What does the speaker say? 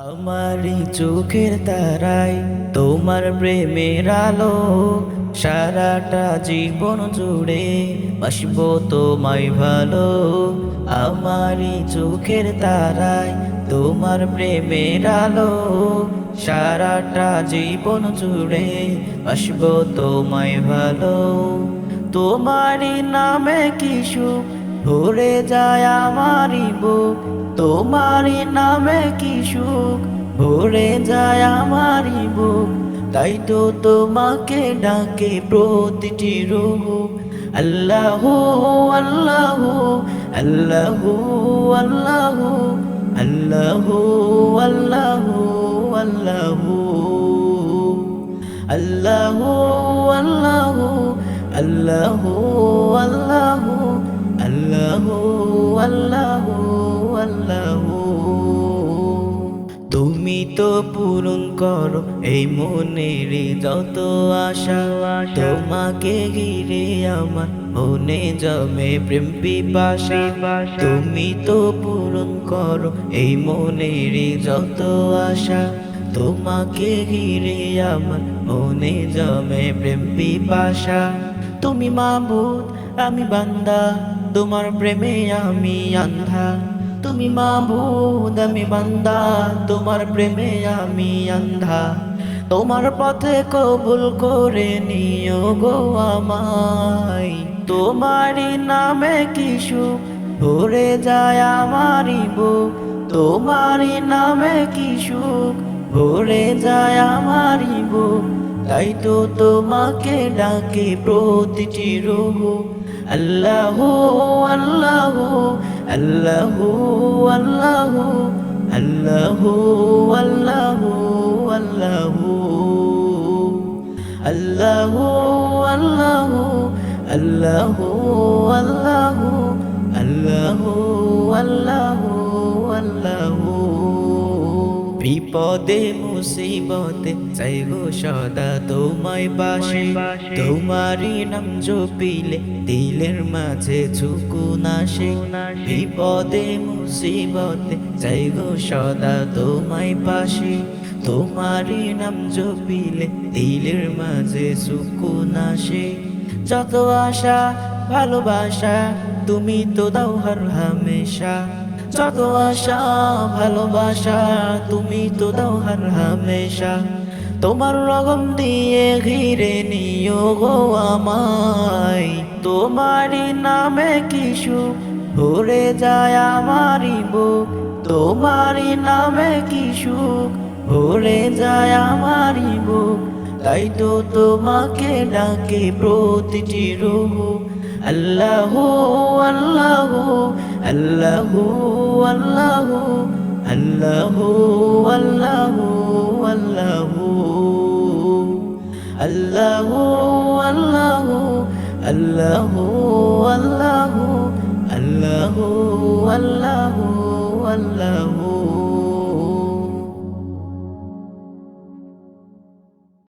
আমারই চোখের তারায় তোমার প্রেমের আলো, সারাটা জীবন জুড়ে বাসবো তোমায় ভালো। আমারই চোখের তারায় তোমার প্রেমের আলো, সারাটা জীবন জুড়ে বাসবো তোমায় ভালো। তোমারই নামে কি সুখ ভরে যায় আমারই বুক, তোমারই নামে কি সুখ ভরে যায় আমারই বুক। তাই তো তোমাকে ডাকে প্রতিটি রূহ। আল্লাহু আল্লাহু আল্লাহু আল্লাহু আল্লাহু আল্লাহু আল্লাহু আল্লাহু আল্লাহু আল্লাহু আল্লাহু আল্লাহু আল্লাহু আল্লাহু। তুমি তো পূরণ করো এই মনের যত আশা, তোমাকে ঘিরে আমার মনে জমে প্রেম পিপাসা। তুমি তো পূরণ করো এই মনের যত আশা, তোমাকে ঘিরে আমার মনে জমে প্রেম পিপাসা। তুমি মাবুদ আমি বান্দা, তোমার প্রেমে আমি আন্ধা। তুমি মাবুদ আমি বান্দা, তোমার প্রেমে আমি আন্ধা। তোমার পথে কবুল করে নিও গো আমায়। তোমারই নামে কি সুখ ভরে যায় আমারই বুক, তোমারই নামে কি সুখ ভরে যায় আমারই বুক। তাই তো তোমাকে ডাকে প্রতিটি রূহ। আল্লাহু আল্লাহু আল্লাহু আল্লাহু আল্লাহু আল্লাহু আল্লাহু আল্লাহু আল্লাহু আল্লাহু আল্লাহু আল্লাহু আল্লাহু আল্লাহু। বিপদে মুসিবতে চাইবো সদা তোমায় পাশে, তোমারই নাম জপিলে দিলের মাঝে সুকুন আসে। বিপদে মুসিবতে চাইবো সদা তোমায় পাশে, তোমারই নাম জপিলে দিলের মাঝে সুকুন আসে। যত আশা ভালোবাসা তুমি তো দাও হর হামেশা, যত আশা ভালোবাসা তুমি তো দাও হর হামেশা। তোমার রগম দিয়ে ঘিরে নিও গো আমায়। তোমারই নামে কি সুখ ভরে যায় আমারই বুক, তোমারই নামে কি সুখ ভরে যায় আমারই বুক। তাই তো তোমাকে ডাকে প্রতিটি রূহ। আল্লাহু আল্লাহু আল্লাহু আল্লাহু আল্লাহু আল্লাহু আল্লাহু আল্লাহু আল্লাহু আল্লাহু আল্লাহু আল্লাহু আল্লাহু আল্লাহু।